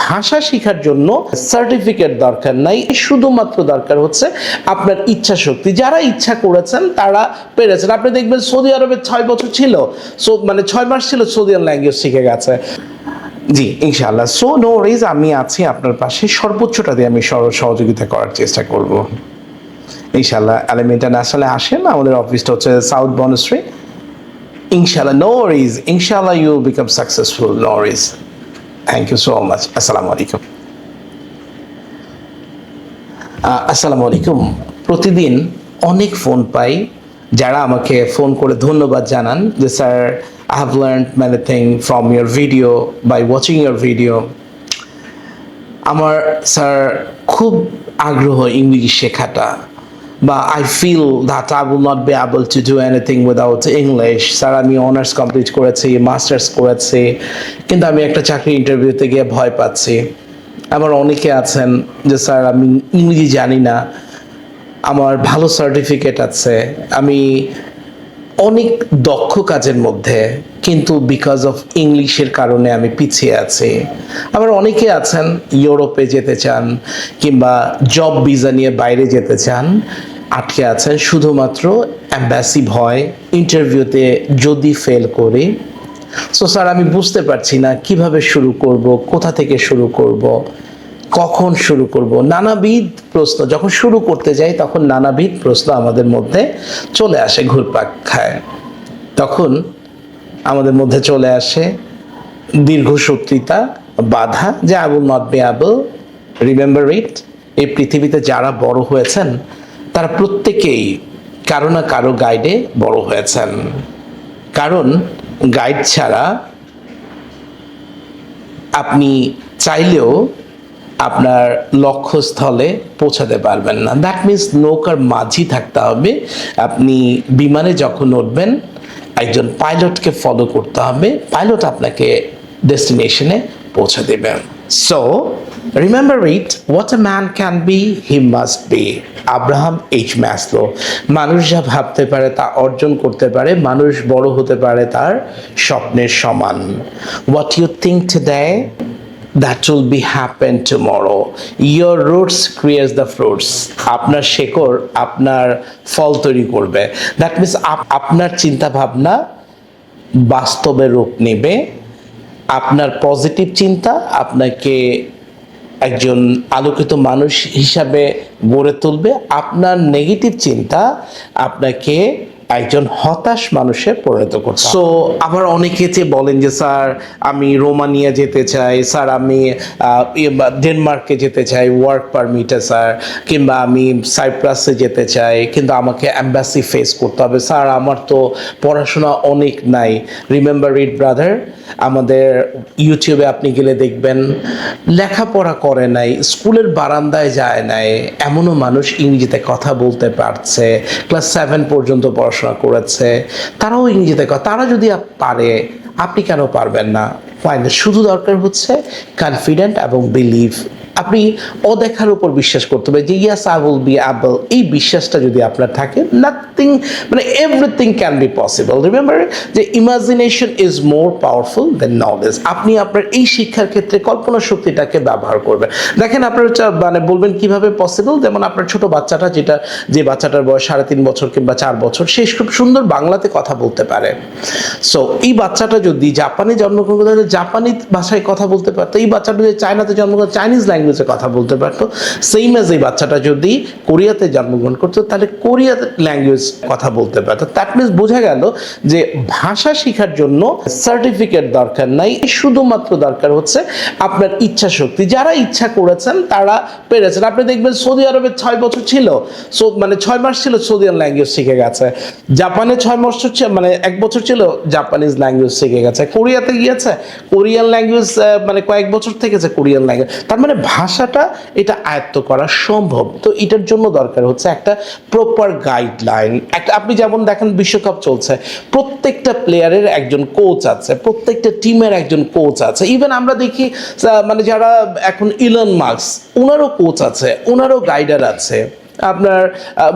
ভাষা শেখার জন্য সার্টিফিকেট দরকার নাই, শুধুমাত্র দরকার হচ্ছে আপনার ইচ্ছা শক্তি। যারা ইচ্ছা করেছেন তারা পেরেছেন। আপনি দেখবেন সৌদি আরবে 6 বছর ছিল, 6 মাস ছিল, সৌদিয়ান ল্যাঙ্গুয়েজ শিখে গেছে। জি ইনশাআল্লাহ। সো নো ওয়ারিজ, আমি আছি আপনার পাশে, সর্বোচ্চটা দিয়ে আমি সহযোগিতা করার চেষ্টা করব ইনশাআল্লাহ। আলেম ইন্টারন্যাশনালে আসেন, আমাদের অফিসটা হচ্ছে সাউথ বনশ্রী। ইনশাআল্লাহ, নো ওয়ারিজ, ইনশাআল্লাহ you will become successful, no worries. Thank you so much. আসসালামু আলাইকুম। আসসালামু আলাইকুম। প্রতিদিন অনেক ফোন পাই, যারা আমাকে ফোন করে ধন্যবাদ জানান যে sir, I have learned many things from your video by watching your video. আমার স্যার খুব আগ্রহ ইংলিশ শেখাটা, বা I feel that I will not be able to do anything without English. Sir, আমি অনার্স কমপ্লিট করেছি, masters করেছি, কিন্তু আমি একটা চাকরি ইন্টারভিউতে গিয়ে ভয় পাচ্ছি। আমার অনেকে আছেন যে স্যার, আমি ইংরেজি জানি না, আমার ভালো সার্টিফিকেট আছে, আমি অনেক দক্ষ কাজের মধ্যে, কিন্তু বিকজ অফ ইংলিশের কারণে আমি পিছিয়ে আছি। আবার অনেকে আছেন ইউরোপে যেতে চান কিংবা জব ভিসা নিয়ে বাইরে যেতে চান, আটকে আছেন শুধুমাত্র অ্যাম্বাসি ভয়, ইন্টারভিউতে যদি ফেল করি। সো স্যার, আমি বুঝতে পারছি না কিভাবে শুরু করব, কোথা থেকে শুরু করব, কখন শুরু করব। নানাবিধ প্রশ্ন, যখন শুরু করতে যাই তখন নানাবিধ প্রশ্ন আমাদের মধ্যে চলে আসে, ঘুরপাক খায়। তখন আমাদের মধ্যে চলে আসে দীর্ঘসূত্রিতা, বাধা, যে I will not be able. Remember it, এই পৃথিবীতে যারা বড় হয়েছেন তারা প্রত্যেকেই কারো না কারো গাইডে বড় হয়েছেন। কারণ গাইড ছাড়া আপনি চাইলেও আপনার লক্ষ্যস্থলে পৌঁছাতে পারবেন না। দ্যাট মিনস নৌকার মাঝি থাকতে হবে। আপনি বিমানে যখন উঠবেন, একজন পাইলটকে ফলো করতে হবে, পাইলট আপনাকে ডেস্টিনেশনে পৌঁছে দেবেন। So remember it, what a man can be he must be. Abraham H Maslow. মানুষ যা ভাবতে পারে তা অর্জন করতে পারে, মানুষ বড় হতে পারে তার স্বপ্নের সমান। What you think today, that will be happen tomorrow. Your roots creates the fruits. আপনার শেকড় আপনার ফল তৈরি করবে। দ্যাট মিনস আপনার চিন্তা ভাবনা বাস্তবে রূপ নেবে। আপনার পজিটিভ চিন্তা আপনাকে একজন আলোকিত মানুষ হিসাবে গড়ে তুলবে। আপনার নেগেটিভ চিন্তা আপনাকে একজন হতাশ মানুষে পরিণত করছে। সো আবার অনেকে যে বলেন যে স্যার, আমি রোমানিয়া যেতে চাই, স্যার আমি ডেনমার্কে যেতে চাই ওয়ার্ক পারমিটে স্যার, কিংবা আমি সাইপ্রাসে যেতে চাই, কিন্তু আমাকে অ্যাম্বাসি ফেস করতে হবে। স্যার, আমার তো পড়াশোনা অনেক নাই। রিমেম্বার ইট ব্রাদার, আমাদের ইউটিউবে আপনি গেলে দেখবেন লেখাপড়া করে নাই, স্কুলের বারান্দায় যায় নাই, এমনও মানুষ ইংরেজিতে কথা বলতে পারছে, ক্লাস 7 পর্যন্ত পড়াশোনা করেছে, তারাও ইংরেজিতে কথা। তারা যদি পারে, আপনি কেন পারবেন না? ফাইনাল শুধু দরকার হচ্ছে কনফিডেন্ট এবং বিলিভ। আপনি অদেখার উপর বিশ্বাস করতে হবে যে yes I will be able. এই বিশ্বাসটা যদি আপনার থাকে, নাথিং, মানে everything can be possible. Remember যে imagination is more powerful than knowledge. আপনি আপনার এই শিক্ষার ক্ষেত্রে কল্পনা শক্তিটাকে ব্যবহার করবেন। দেখেন, আপনার মানে বলবেন কিভাবে পসিবল। যেমন আপনার ছোট বাচ্চাটা, যে বাচ্চাটার বয়স 3.5 বছর কিংবা 4 বছর, সে খুব সুন্দর বাংলাতে কথা বলতে পারে। সো এই বাচ্চাটা যদি জাপানে জন্মগ্রহণ করে জাপানি ভাষায় কথা বলতে পারতো, এই বাচ্চাটা যদি চায়নাতে জন্মগ্রহণ চাইনিজ ল্যাঙ্গুয়েজে কথা বলতে পারতো, সেম এজ এই বাচ্চাটা যদি কোরিয়াতে জন্মগ্রহণ করতো তাহলে কোরিয়া ল্যাঙ্গুয়েজ কথা বলতে পারতো। দ্যাট মিনস বোঝা গেল যে ভাষা শেখার জন্য সার্টিফিকেট দরকার নাই, শুধুমাত্র দরকার হচ্ছে আপনার ইচ্ছা শক্তি। যারা ইচ্ছা করেছেন তারা পেরেছেন। আপনি দেখবেন সৌদি আরবে 6 বছর ছিল, 6 মাস ছিল, সৌদিয়ান ল্যাঙ্গুয়েজ শিখে গেছে। জাপানে 6 বছর ছিল, 1 বছর ছিল, জাপানিজ ল্যাঙ্গুয়েজ শিখে গেছে। কোরিয়াতে গিয়েছে, কোরিয়ান ল্যাঙ্গুয়েজ কয়েক বছর থেকেছে কোরিয়ান ল্যাঙ্গুয়েজ। তার মানে ভাষাটা এটা আয়ত্ত করা সম্ভব। তো এটার জন্য দরকার হচ্ছে একটা প্রপার গাইডলাইন। আপনি যেমন দেখেন বিশ্বকাপ চলছে, প্রত্যেকটা প্লেয়ারের একজন কোচ আছে, প্রত্যেকটা টিমের একজন কোচ আছে। ইভেন আমরা দেখি যারা এখন ইলন মাস্ক, ওনারও কোচ আছে, ওনারও গাইডার আছে। আপনার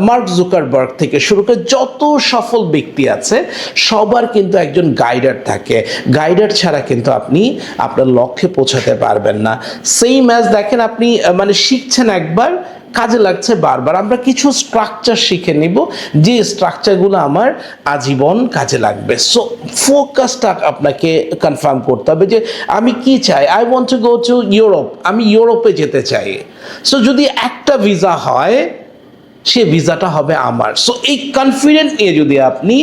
মার্ক জুকারবার্গ থেকে শুরু করে যত সফল ব্যক্তি আছে সবার কিন্তু একজন গাইডার থাকে। গাইডার ছাড়া কিন্তু আপনি আপনার লক্ষ্যে পৌঁছাতে পারবেন না। সেম অ্যাজ দেখেন আপনি মানে শিখছেন একবার, কাজে লাগছে বারবার। আমরা কিছু স্ট্রাকচার শিখে নিব, যে স্ট্রাকচারগুলো আমার আজীবন কাজে লাগবে। সো ফোকাসটা আপনাকে কনফার্ম করতে হবে যে আমি কি চাই। I want to go to Europe, আমি ইউরোপে যেতে চাই। সো যদি একটা ভিসা হয়, সে ভিসাটা হবে আমার। সো এই কনফিডেন্ট নিয়ে যদি আপনি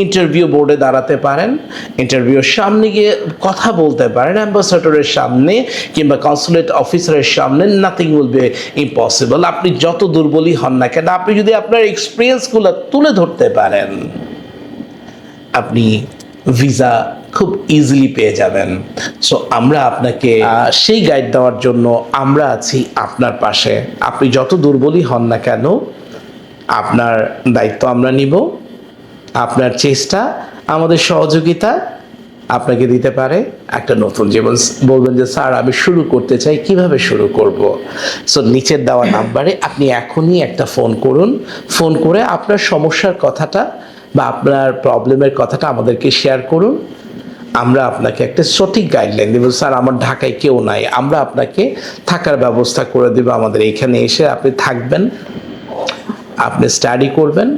ইন্টারভিউ বোর্ডে দাঁড়াতে পারেন, ইন্টারভিউর সামনে গিয়ে কথা বলতে পারেন, অ্যাম্বাসাডরের সামনে কিংবা কনসুলেট অফিসারের সামনে, নাথিং উইল বি ইম্পসিবল। আপনি যত দুর্বলই হন না কেন, আপনি যদি আপনার এক্সপিরিয়েন্সগুলো তুলে ধরতে পারেন, আপনি ভিসা খুব ইজিলি পেয়ে যাবেন। সো আমরা আপনাকে সেই গাইড দেওয়ার জন্য আমরা আছি আপনার পাশে। আপনি যত দুর্বলই হন না কেন, আপনার দায়িত্ব আমরা নিব। আপনার চেষ্টা, আমাদের সহযোগিতা আপনাকে দিতে পারে একটা নতুন জীবন। বলবেন যে স্যার আমি শুরু করতে চাই, কিভাবে শুরু করব? সো নিচের দেওয়া নাম্বারে আপনি এখনই একটা ফোন করুন। ফোন করে আপনার সমস্যার কথাটা বা আপনার প্রবলেমের কথাটা আমাদেরকে শেয়ার করুন। আমরা আপনাকে একটা সঠিক গাইডলাইন দেব। স্যার আমার ঢাকায় কেউ নাই, আমরা আপনাকে থাকার ব্যবস্থা করে দেব। আমাদের এখানে এসে আপনি থাকবেন, আপনি স্টাডি করবেন,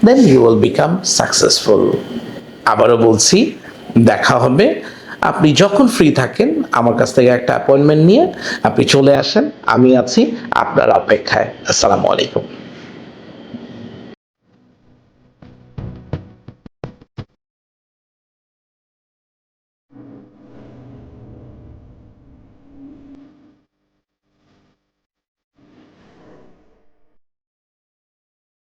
then you will become successful. আবারও বলছি, দেখা হবে। আপনি যখন ফ্রি থাকেন আমার কাছ থেকে একটা অ্যাপয়েন্টমেন্ট নিয়ে আপনি চলে আসেন, আমি আছি আপনার অপেক্ষায়। আসসালামু আলাইকুম।